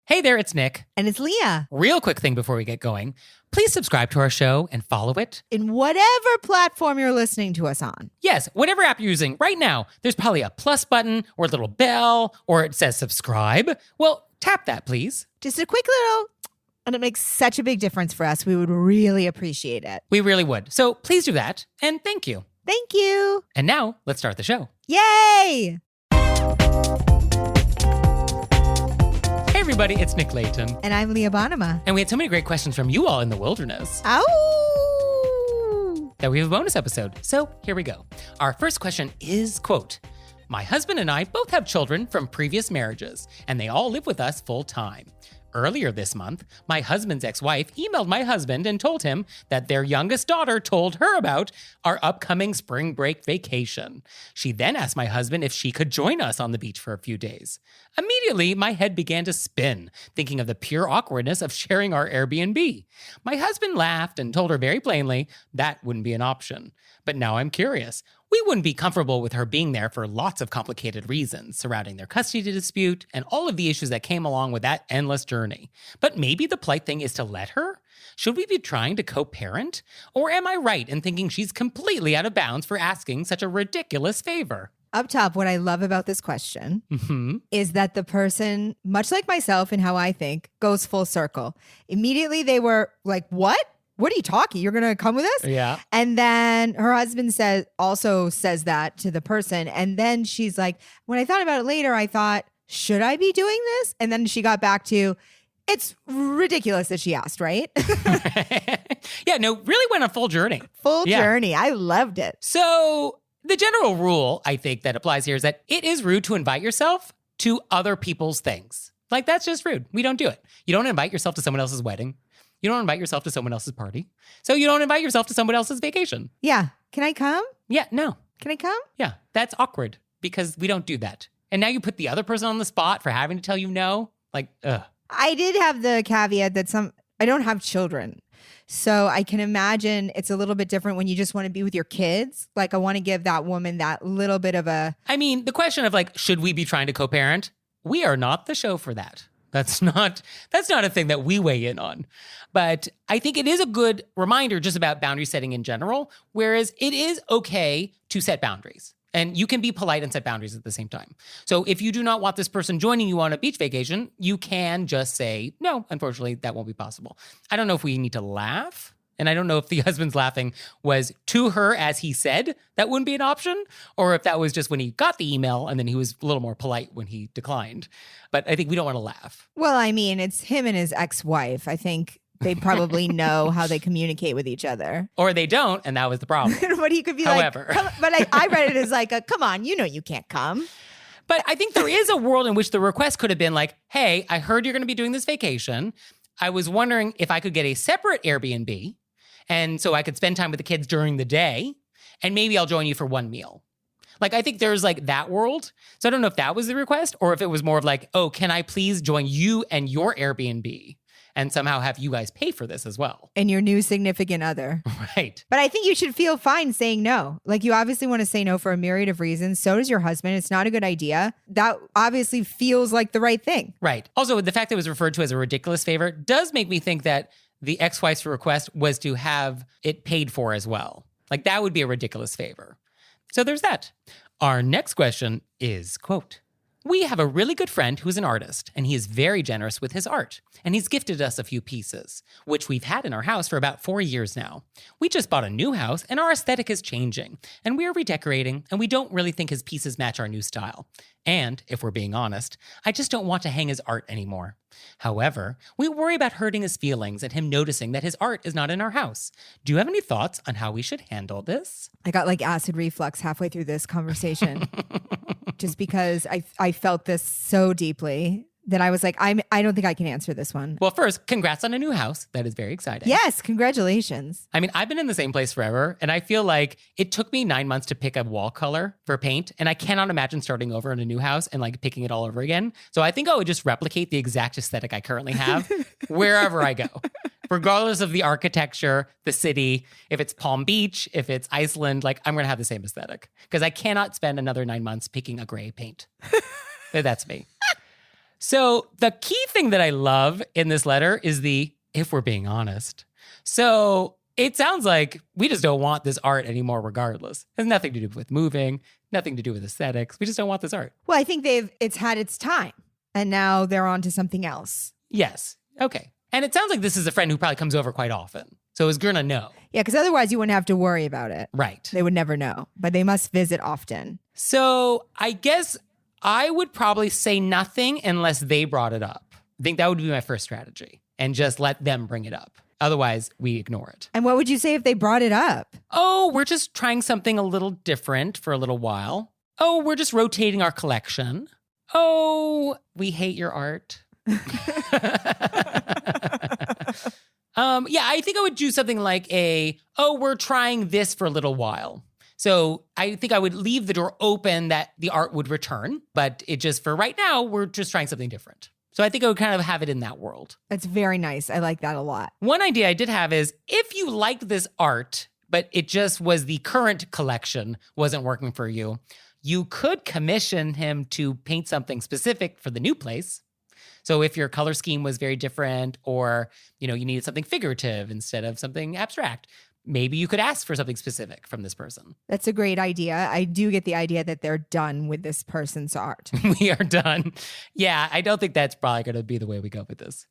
Hey there, it's Nick. And it's Leah. Real quick thing before we get going. Please subscribe to our show and follow it. In whatever platform you're listening to us on. Yes, whatever app you're using right now, there's probably a plus button or a little bell or it says subscribe. Well, tap that, please. Just a quick little, and it makes such a big difference for us. We would really appreciate it. We really would. So please do that, and thank you. Thank you. And now, let's start the show. Yay! Hey everybody, it's Nick Layton. And I'm Leah Bonema. And we had so many great questions from you all in the wilderness Ow! that we have a bonus episode. So here we go. Our first question is, quote, "My husband and I both have children from previous marriages, and they all live with us full time. Earlier this month, my husband's ex-wife emailed my husband and told him that their youngest daughter told her about our upcoming spring break vacation. She then asked my husband if she could join us on the beach for a few days. Immediately, my head began to spin, thinking of the pure awkwardness of sharing our Airbnb. My husband laughed and told her very plainly that wouldn't be an option. But now I'm curious. We wouldn't be comfortable with her being there for lots of complicated reasons surrounding their custody dispute and all of the issues that came along with that endless journey. But maybe the polite thing is to let her? Should we be trying to co-parent? Or am I right in thinking she's completely out of bounds for asking such a ridiculous favor?" Up top, what I love about this question is that the person, much like myself and how I think, goes full circle. Immediately they were like, what? What are you talking? You're going to come with us? Yeah. And then her husband also says that to the person. And then she's like, when I thought about it later, I thought, should I be doing this? And then she got back to, it's ridiculous that she asked, right? Yeah, no, really went on a full journey. Full journey. I loved it. So the general rule, I think, that applies here is that it is rude to invite yourself to other people's things. Like, that's just rude. We don't do it. You don't invite yourself to someone else's wedding. You don't invite yourself to someone else's party. So you don't invite yourself to someone else's vacation. Yeah. Can I come? Yeah, no. Can I come? Yeah, that's awkward because we don't do that. And now you put the other person on the spot for having to tell you no. Like, ugh. I did have the caveat that I don't have children. So I can imagine it's a little bit different when you just want to be with your kids. Like, I want to give that woman that little bit of a... I mean, the question of like, should we be trying to co-parent? We are not the show for that. That's not a thing that we weigh in on. But I think it is a good reminder just about boundary setting in general, whereas it is okay to set boundaries. And you can be polite and set boundaries at the same time. So if you do not want this person joining you on a beach vacation, you can just say, no, unfortunately, that won't be possible. I don't know if we need to laugh. And I don't know if the husband's laughing was to her as he said that wouldn't be an option, or if that was just when he got the email and then he was a little more polite when he declined. But I think we don't want to laugh. Well, I mean, it's him and his ex-wife. I think they probably know how they communicate with each other. Or they don't, and that was the problem. But he could be However. But I read it as like, come on, you know you can't come. But I think there is a world in which the request could have been like, hey, I heard you're going to be doing this vacation. I was wondering if I could get a separate Airbnb. And so I could spend time with the kids during the day, and maybe I'll join you for one meal. Like, I think there's like that world. So I don't know if that was the request or if it was more of like, oh, can I please join you and your Airbnb and somehow have you guys pay for this as well? And your new significant other. Right. But I think you should feel fine saying no. Like, you obviously want to say no for a myriad of reasons. So does your husband. It's not a good idea. That obviously feels like the right thing. Right. Also, the fact that it was referred to as a ridiculous favor does make me think that the ex-wife's request was to have it paid for as well. Like, that would be a ridiculous favor. So there's that. Our next question is, quote, "We have a really good friend who's an artist, and he is very generous with his art. And he's gifted us a few pieces, which we've had in our house for about 4 years now. We just bought a new house, and our aesthetic is changing. And we're redecorating, and we don't really think his pieces match our new style. And, if we're being honest, I just don't want to hang his art anymore. However, we worry about hurting his feelings and him noticing that his art is not in our house. Do you have any thoughts on how we should handle this?" I got like acid reflux halfway through this conversation just because I felt this so deeply that I was like, I don't think I can answer this one. Well, first, congrats on a new house. That is very exciting. Yes, congratulations. I mean, I've been in the same place forever, and I feel like it took me 9 months to pick a wall color for paint, and I cannot imagine starting over in a new house and like picking it all over again. So I think I would just replicate the exact aesthetic I currently have wherever I go. Regardless of the architecture, the city, if it's Palm Beach, if it's Iceland, like I'm going to have the same aesthetic because I cannot spend another 9 months picking a gray paint. That's me. So the key thing that I love in this letter is the if we're being honest. So it sounds like we just don't want this art anymore regardless. It has nothing to do with moving, nothing to do with aesthetics. We just don't want this art. Well, I think it's had its time and now they're on to something else. Yes. Okay. And it sounds like this is a friend who probably comes over quite often. So is gonna know. Yeah, because otherwise you wouldn't have to worry about it. Right. They would never know, but they must visit often. So I guess I would probably say nothing unless they brought it up. I think that would be my first strategy and just let them bring it up. Otherwise, we ignore it. And what would you say if they brought it up? Oh, we're just trying something a little different for a little while. Oh, we're just rotating our collection. Oh, we hate your art. Yeah, I think I would do something like we're trying this for a little while. So I think I would leave the door open that the art would return, but it just for right now, we're just trying something different. So I think I would kind of have it in that world. That's very nice. I like that a lot. One idea I did have is if you liked this art, but it just was the current collection wasn't working for you, you could commission him to paint something specific for the new place. So if your color scheme was very different or, you needed something figurative instead of something abstract, maybe you could ask for something specific from this person. That's a great idea. I do get the idea that they're done with this person's art. We are done. Yeah, I don't think that's probably going to be the way we go with this.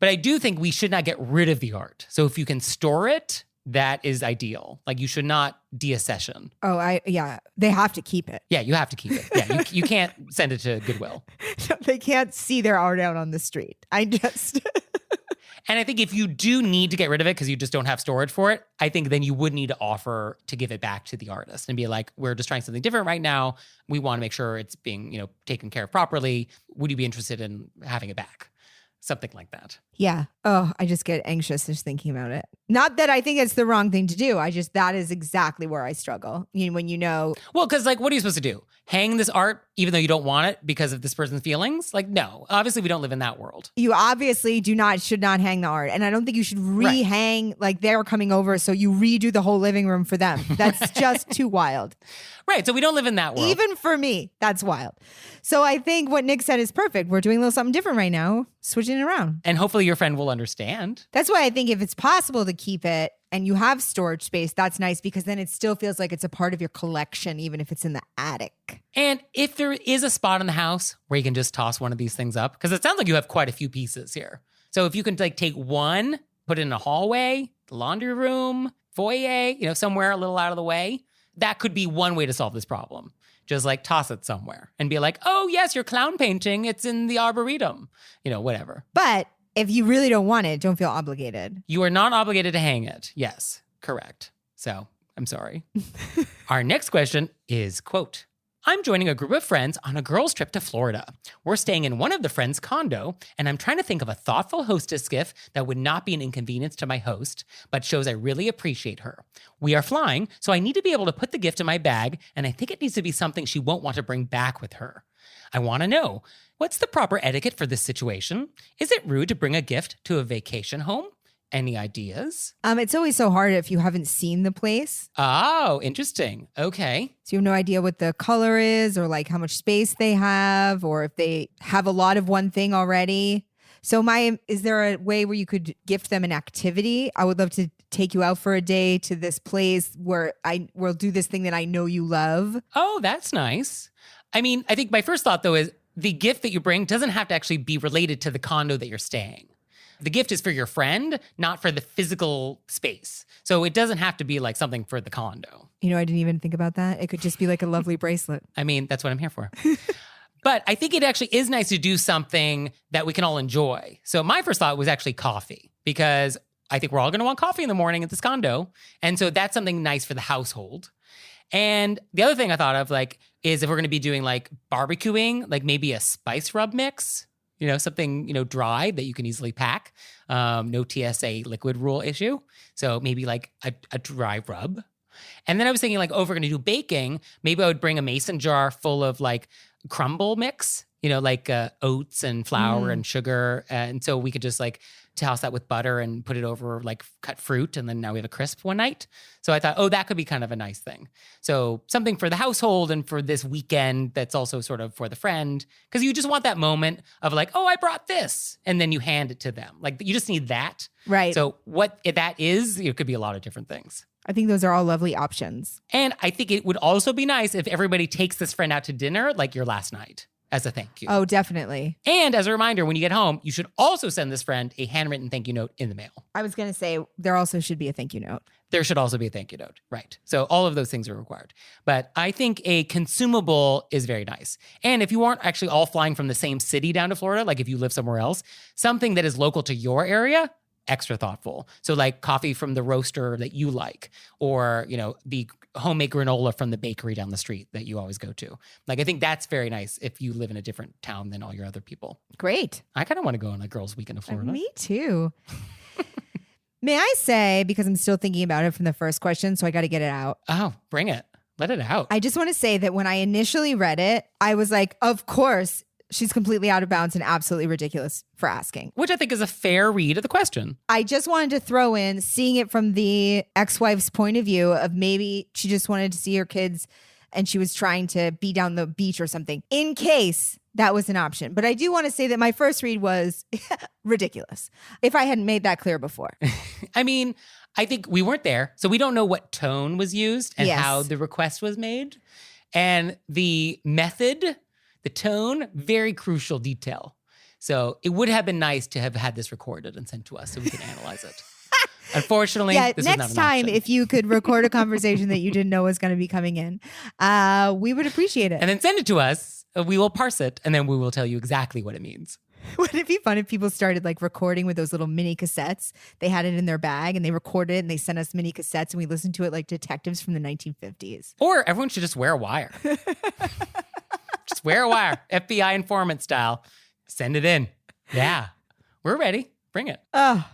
But I do think we should not get rid of the art. So if you can store it, that is ideal. Like you should not deaccession. Oh, they have to keep it. Yeah, you have to keep it. Yeah, you can't send it to Goodwill. They can't see their art out on the street. And I think if you do need to get rid of it because you just don't have storage for it, I think then you would need to offer to give it back to the artist and be like, we're just trying something different right now. We want to make sure it's being, taken care of properly. Would you be interested in having it back? Something like that. Yeah. Oh, I just get anxious just thinking about it. Not that I think it's the wrong thing to do. That is exactly where I struggle. When Well, because what are you supposed to do? Hang this art even though you don't want it because of this person's feelings? No, obviously we don't live in that world. You obviously should not hang the art. And I don't think you should rehang they're coming over. So you redo the whole living room for them. That's just too wild. Right. So we don't live in that world. Even for me, that's wild. So I think what Nick said is perfect. We're doing a little something different right now, switching it around. And hopefully your friend will understand. That's why I think if it's possible to keep it and you have storage space, that's nice because then it still feels like it's a part of your collection, even if it's in the attic. And if there is a spot in the house where you can just toss one of these things up, because it sounds like you have quite a few pieces here. So if you can take one, put it in a hallway, the laundry room, foyer, somewhere a little out of the way, that could be one way to solve this problem. Just toss it somewhere and be like, oh yes, your clown painting, it's in the arboretum, whatever. But if you really don't want it, don't feel obligated. You are not obligated to hang it. Yes, correct. So I'm sorry. Our next question is, quote, I'm joining a group of friends on a girls' trip to Florida. We're staying in one of the friends' condo, and I'm trying to think of a thoughtful hostess gift that would not be an inconvenience to my host, but shows I really appreciate her. We are flying, so I need to be able to put the gift in my bag, and I think it needs to be something she won't want to bring back with her. I want to know, what's the proper etiquette for this situation? Is it rude to bring a gift to a vacation home? Any ideas? It's always so hard if you haven't seen the place. Oh, interesting. Okay. So you have no idea what the color is or how much space they have or if they have a lot of one thing already. So is there a way where you could gift them an activity? I would love to take you out for a day to this place where we'll do this thing that I know you love. Oh, that's nice. I mean, I think my first thought though is the gift that you bring doesn't have to actually be related to the condo that you're staying. The gift is for your friend, not for the physical space. So it doesn't have to be something for the condo. I didn't even think about that. It could just be a lovely bracelet. I mean, that's what I'm here for. But I think it actually is nice to do something that we can all enjoy. So my first thought was actually coffee, because I think we're all going to want coffee in the morning at this condo. And so that's something nice for the household. And the other thing I thought of is if we're going to be doing barbecuing, maybe a spice rub mix. Something, dry that you can easily pack. No TSA liquid rule issue. So maybe a dry rub. And then I was thinking if we're going to do baking, maybe I would bring a mason jar full of crumble mix like oats and flour and sugar. And so we could just like toss that with butter and put it over like cut fruit. And then now we have a crisp one night. So I thought, that could be kind of a nice thing. So something for the household and for this weekend that's also sort of for the friend. Because you just want that moment of like, I brought this. And then you hand it to them. Like you just need that. Right. So what that is, it could be a lot of different things. I think those are all lovely options. And I think it would also be nice if everybody takes this friend out to dinner like your last night as a thank you. Oh, definitely. And as a reminder, when you get home, you should also send this friend a handwritten thank you note in the mail. I was going to say there also should be a thank you note. There should also be a thank you note. Right. So all of those things are required. But I think a consumable is very nice. And if you aren't actually all flying from the same city down to Florida, like if you live somewhere else, something that is local to your area, extra thoughtful. So like coffee from the roaster that you like, or, the homemade granola from the bakery down the street that you always go to. Like, I think that's very nice if you live in a different town than all your other people. Great. I kind of want to go on a girls' weekend to Florida. Me too. May I say, because I'm still thinking about it from the first question, so I got to get it out. Oh, bring it. Let it out. I just want to say that when I initially read it, I was like, of course, she's completely out of bounds and absolutely ridiculous for asking. Which I think is a fair read of the question. I just wanted to throw in seeing it from the ex-wife's point of view of maybe she just wanted to see her kids and she was trying to be down the beach or something in case that was an option. But I do want to say that my first read was ridiculous if I hadn't made that clear before. I mean, I think we weren't there, so we don't know what tone was used and Yes. how the request was made. And the method, the tone, very crucial detail. So it would have been nice to have had this recorded and sent to us so we could analyze it. Unfortunately, Yeah, this was not next an time, option. if you could record a conversation that you didn't know was going to be coming in, we would appreciate it. And then send it to us. We will parse it, and then we will tell you exactly what it means. Wouldn't it be fun if people started like recording with those little mini cassettes? They had it in their bag and they recorded it and they sent us mini cassettes and we listened to it like detectives from the 1950s. Or everyone should just wear a wire. Just wear a wire, FBI informant style. Send it in. Yeah, we're ready. Bring it. Oh,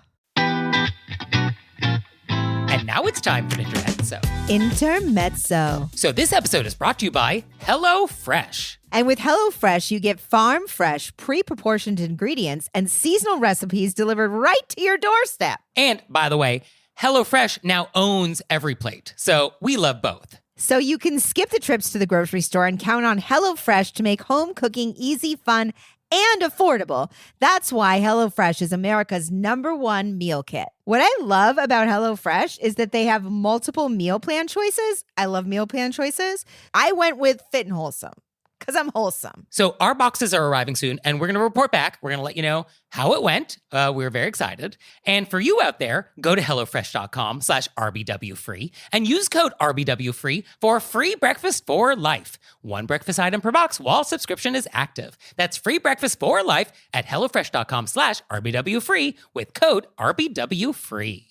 And now it's time for Intermezzo. intermezzo. So this episode is brought to you by HelloFresh. And with HelloFresh, you get farm fresh, pre-proportioned ingredients and seasonal recipes delivered right to your doorstep. And by the way, HelloFresh now owns Every Plate. So we love both. So you can skip the trips to the grocery store and count on HelloFresh to make home cooking easy, fun, and affordable. That's why HelloFresh is America's #1 meal kit. What I love about HelloFresh is that they have multiple meal plan choices. I love meal plan choices. I went with Fit and Wholesome because I'm wholesome. So our boxes are arriving soon, and we're going to report back. We're going to let you know how it went. We're very excited. And for you out there, go to HelloFresh.com/RBWFree and use code RBWFree for free breakfast for life. One breakfast item per box while subscription is active. That's free breakfast for life at HelloFresh.com/RBWFree with code RBWFree.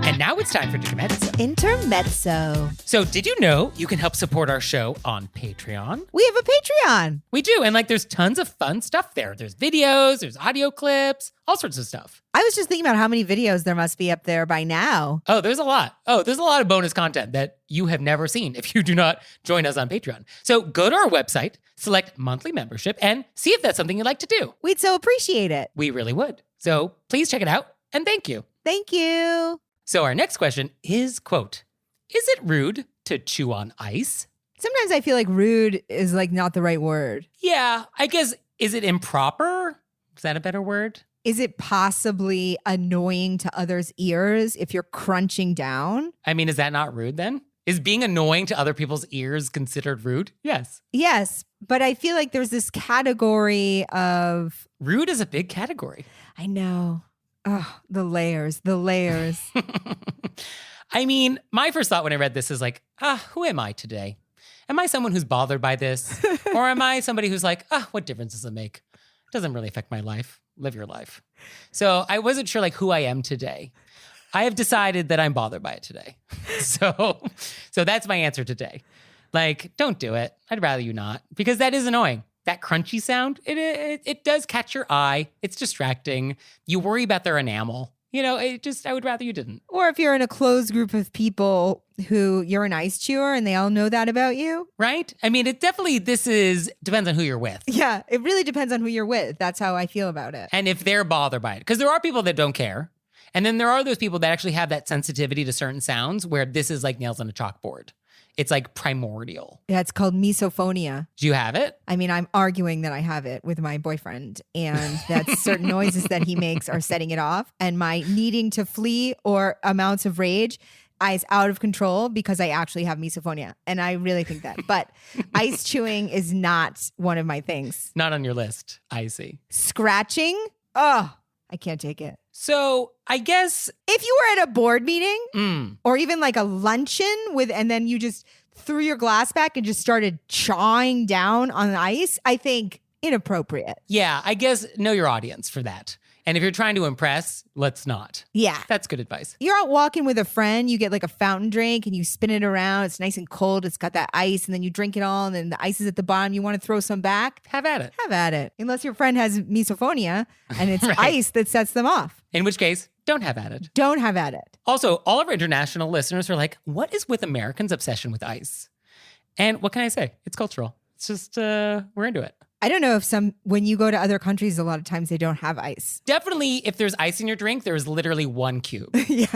And now it's time for Intermezzo. Intermezzo. So did you know you can help support our show on Patreon? We have a Patreon. We do. And there's tons of fun stuff there. There's videos, there's audio clips, all sorts of stuff. I was just thinking about how many videos there must be up there by now. Oh, there's a lot. There's a lot of bonus content that you have never seen if you do not join us on Patreon. So go to our website, select monthly membership, and see if that's something you'd like to do. We'd so appreciate it. We really would. So please check it out, and thank you. Thank you. So our next question is, quote, is it rude to chew on ice? Sometimes I feel like rude is not the right word. Yeah, I guess, is it improper? Is that a better word? Is it possibly annoying to others' ears if you're crunching down? I mean, is that not rude then? Is being annoying to other people's ears considered rude? Yes. Yes, but I feel like there's this category of... Rude is a big category. I know. Oh, the layers. I mean, my first thought when I read this is who am I today? Am I someone who's bothered by this? Or am I somebody who's what difference does it make? It doesn't really affect my life. Live your life. So I wasn't sure who I am today. I have decided that I'm bothered by it today. So that's my answer today. Don't do it. I'd rather you not, because that is annoying. That crunchy sound, it does catch your eye. It's distracting. You worry about their enamel. I would rather you didn't. Or if you're in a closed group of people who you're an ice chewer and they all know that about you. Right? I mean, depends on who you're with. Yeah, it really depends on who you're with. That's how I feel about it. And if they're bothered by it. Because there are people that don't care. And then there are those people that actually have that sensitivity to certain sounds where this is like nails on a chalkboard. It's like primordial. Yeah, it's called misophonia. Do you have it? I mean, I'm arguing that I have it with my boyfriend and that certain noises that he makes are setting it off. And my needing to flee or amounts of rage is out of control because I actually have misophonia. And I really think that. But ice chewing is not one of my things. Not on your list. I see. Scratching? Oh, I can't take it. So I guess if you were at a board meeting or even like a luncheon and then you just threw your glass back and just started chawing down on the ice, I think inappropriate. Yeah, I guess know your audience for that. And if you're trying to impress, let's not. Yeah. That's good advice. You're out walking with a friend, you get like a fountain drink and you spin it around. It's nice and cold. It's got that ice and then you drink it all and then the ice is at the bottom. You want to throw some back? Have at it. Have at it. Unless your friend has misophonia and it's Right. ice that sets them off. In which case, don't have at it. Don't have at it. Also, all of our international listeners are like, what is with Americans' obsession with ice? And what can I say? It's cultural. It's just, we're into it. I don't know if when you go to other countries, a lot of times they don't have ice. Definitely, if there's ice in your drink, there's literally one cube. Yeah.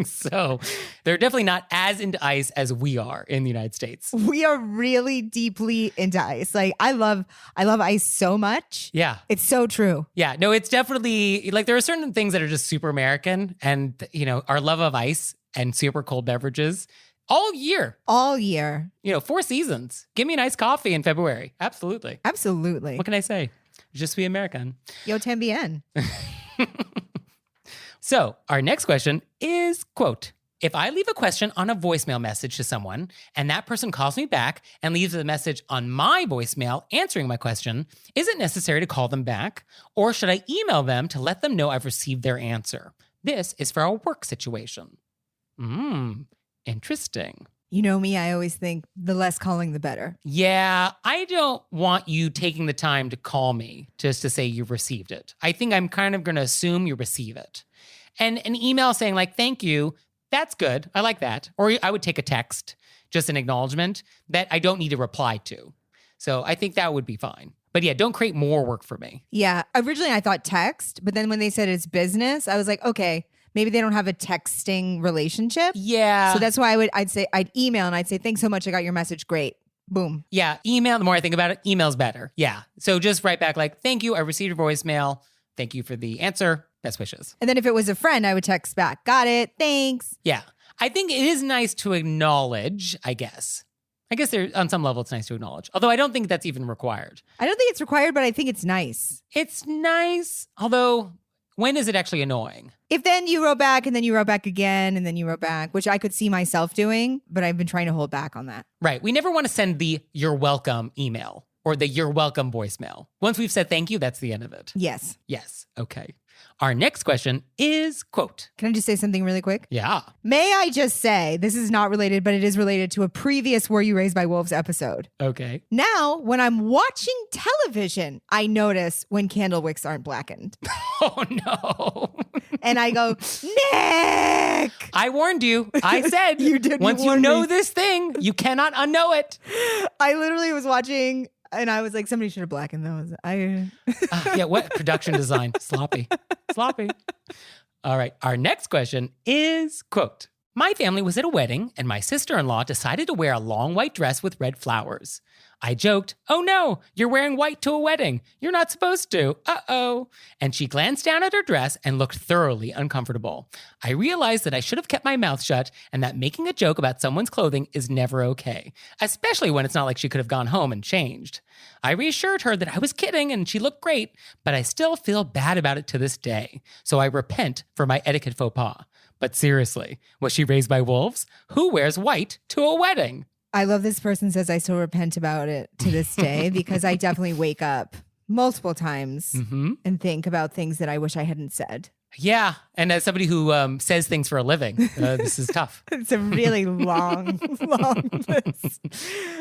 So they're definitely not as into ice as we are in the United States. We are really deeply into ice. Like I love ice so much. Yeah. It's so true. Yeah. No, it's definitely like there are certain things that are just super American and, our love of ice and super cold beverages. All year. 4 seasons. Give me an iced coffee in February. Absolutely. Absolutely. What can I say? Just be American. Yo tambien. So our next question is, quote, if I leave a question on a voicemail message to someone and that person calls me back and leaves a message on my voicemail answering my question, is it necessary to call them back? Or should I email them to let them know I've received their answer? This is for a work situation. Interesting. You know me, I always think the less calling, the better. Yeah, I don't want you taking the time to call me just to say you've received it. I think I'm kind of going to assume you receive it. And an email saying like, thank you, that's good. I like that. Or I would take a text, just an acknowledgement that I don't need to reply to. So I think that would be fine. But yeah, don't create more work for me. Yeah, originally I thought text, but then when they said it's business, I was like, okay, maybe they don't have a texting relationship. Yeah. So that's why I'd email and I'd say, thanks so much. I got your message. Great. Boom. Yeah. Email. The more I think about it, email's better. Yeah. So just write back like, thank you. I received your voicemail. Thank you for the answer. Best wishes. And then if it was a friend, I would text back. Got it. Thanks. Yeah. I think it is nice to acknowledge, I guess. There, on some level, it's nice to acknowledge. Although I don't think that's even required. I don't think it's required, but I think it's nice. It's nice. Although, when is it actually annoying? If then you wrote back and then you wrote back again and then you wrote back, which I could see myself doing, but I've been trying to hold back on that. Right. We never want to send the you're welcome email or the you're welcome voicemail. Once we've said thank you, that's the end of it. Yes. Yes. Okay. Our next question is, quote. Can I just say something really quick? Yeah. May I just say, this is not related, but it is related to a previous Were You Raised by Wolves episode. Okay. Now, when I'm watching television, I notice when candle wicks aren't blackened. Oh, no. And I go, Nick! I warned you. I said, You did once you warn know me. this thing, you cannot unknow it. I literally was watching and I was like, somebody should have blackened those. Yeah, what? Production design. Sloppy. All right. Our next question is, quote, my family was at a wedding and my sister-in-law decided to wear a long white dress with red flowers. I joked, oh no, you're wearing white to a wedding. You're not supposed to. Uh-oh. And she glanced down at her dress and looked thoroughly uncomfortable. I realized that I should have kept my mouth shut and that making a joke about someone's clothing is never okay, especially when it's not like she could have gone home and changed. I reassured her that I was kidding and she looked great, but I still feel bad about it to this day. So I repent for my etiquette faux pas. But seriously, was she raised by wolves? Who wears white to a wedding? I love this person says I still repent about it to this day because I definitely wake up multiple times and think about things that I wish I hadn't said. Yeah. And as somebody who says things for a living, this is tough. It's a really long list.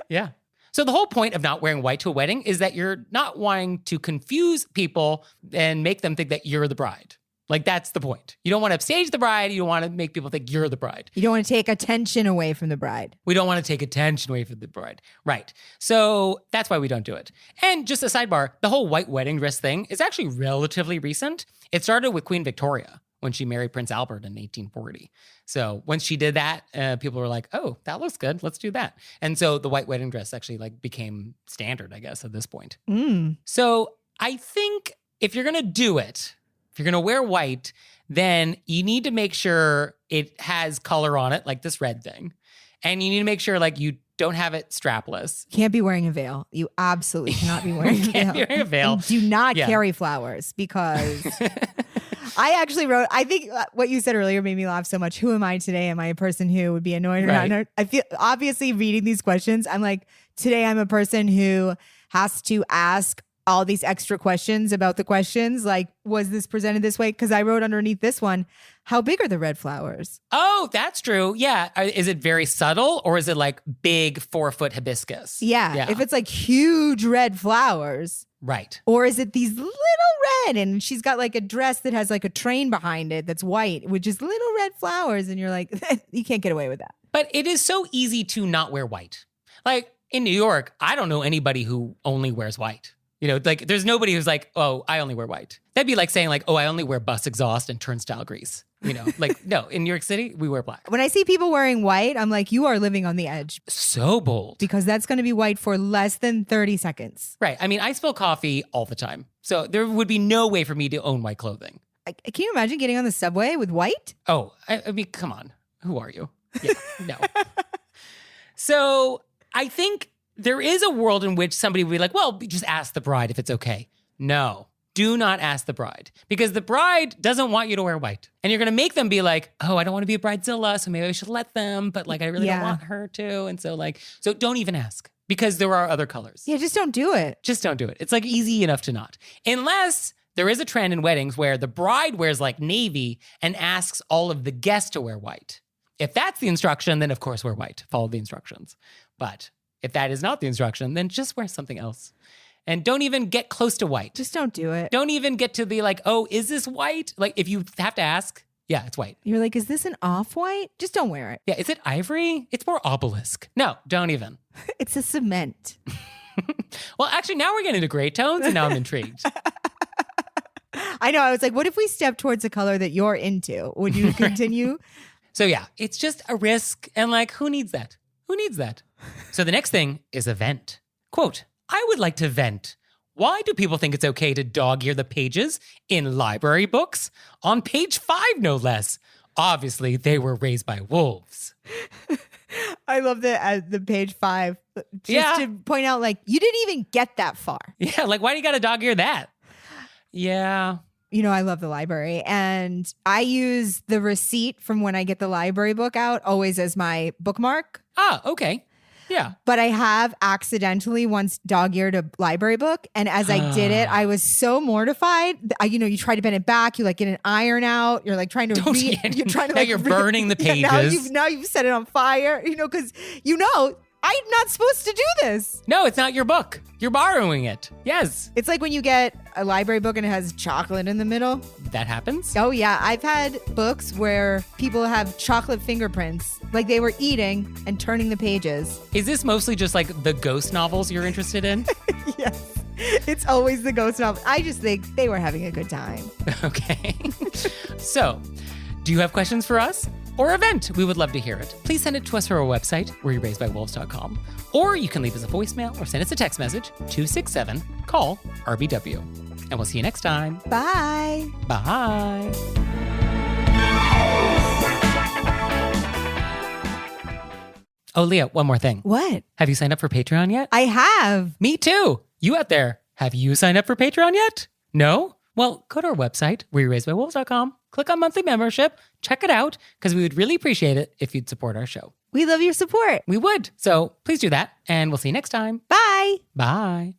Yeah. So the whole point of not wearing white to a wedding is that you're not wanting to confuse people and make them think that you're the bride. Like, that's the point. You don't want to upstage the bride. You don't want to make people think you're the bride. You don't want to take attention away from the bride. We don't want to take attention away from the bride. Right. So that's why we don't do it. And just a sidebar, the whole white wedding dress thing is actually relatively recent. It started with Queen Victoria when she married Prince Albert in 1840. So once she did that, people were like, oh, that looks good. Let's do that. And so the white wedding dress actually like became standard, I guess, at this point. So I think if you're going to do it, if you're going to wear white, then you need to make sure it has color on it, like this red thing. And you need to make sure like you don't have it strapless. Can't be wearing a veil. You absolutely cannot be wearing a veil. Can't be wearing a veil. And do not carry flowers because I actually wrote, I think what you said earlier made me laugh so much. Who am I today? Am I a person who would be annoyed or not? I feel obviously reading these questions, I'm like, today I'm a person who has to ask all these extra questions about the questions. Like, was this presented this way? Because I wrote underneath this one, how big are the red flowers? Oh, that's true. Yeah. Is it very subtle or is it like big 4-foot hibiscus? Yeah. If it's like huge red flowers. Right. Or is it these little red and she's got like a dress that has like a train behind it that's white with just little red flowers and you're like, you can't get away with that. But it is so easy to not wear white. Like in New York, I don't know anybody who only wears white. You know, like there's nobody who's like, oh, I only wear white. That'd be like saying like, oh, I only wear bus exhaust and turnstile grease. You know, like, no, in New York City, we wear black. When I see people wearing white, I'm like, you are living on the edge. So bold. Because that's going to be white for less than 30 seconds. Right. I mean, I spill coffee all the time. So there would be no way for me to own white clothing. Can you imagine getting on the subway with white? Oh, I mean, come on. Who are you? Yeah, no. So I think there is a world in which somebody would be like, well, just ask the bride if it's okay. No. Do not ask the bride because the bride doesn't want you to wear white. And you're going to make them be like, oh, I don't want to be a bridezilla, so maybe I should let them. But like, I really don't want her to. And so like, so don't even ask because there are other colors. Yeah, just don't do it. Just don't do it. It's like easy enough to not. Unless there is a trend in weddings where the bride wears like navy and asks all of the guests to wear white. If that's the instruction, then of course wear white. Follow the instructions. But if that is not the instruction, then just wear something else. And don't even get close to white. Just don't do it. Don't even get to be like, oh, is this white? Like if you have to ask, yeah, it's white. You're like, is this an off-white? Just don't wear it. Yeah, is it ivory? It's more obelisk. No, don't even. It's a cement. Well, actually, now we're getting into gray tones and now I'm intrigued. I know. I was like, what if we step towards a color that you're into? Would you continue? So yeah, it's just a risk. And like, who needs that? Who needs that? So the next thing is a vent. Quote, I would like to vent. Why do people think it's okay to dog-ear the pages in library books? On page 5, no less. Obviously, they were raised by wolves. I love the page 5. Just to point out, like, you didn't even get that far. Yeah, like, why do you got to dog-ear that? Yeah. You know, I love the library. And I use the receipt from when I get the library book out always as my bookmark. Ah, okay. Yeah. But I have accidentally once dog-eared a library book. And as I did it, I was so mortified. You try to bend it back. You like get an iron out. You're like trying to read. You're trying to now you're burning the pages. Yeah, now you've set it on fire, because I'm not supposed to do this. No, it's not your book. You're borrowing it. Yes. It's like when you get a library book and it has chocolate in the middle. That happens? Oh, yeah. I've had books where people have chocolate fingerprints, like they were eating and turning the pages. Is this mostly just like the ghost novels you're interested in? Yes. It's always the ghost novel. I just think they were having a good time. Okay. So, do you have questions for us? Or event, we would love to hear it. Please send it to us through our website, wereraisedbywolves.com. Or you can leave us a voicemail or send us a text message, 267-CALL-RBW. And we'll see you next time. Bye. Bye. Oh, Leah, one more thing. What? Have you signed up for Patreon yet? I have. Me too. You out there, have you signed up for Patreon yet? No? Well, go to our website, wereraisedbywolves.com, click on monthly membership, check it out, because we would really appreciate it if you'd support our show. We love your support. We would. So please do that, and we'll see you next time. Bye. Bye.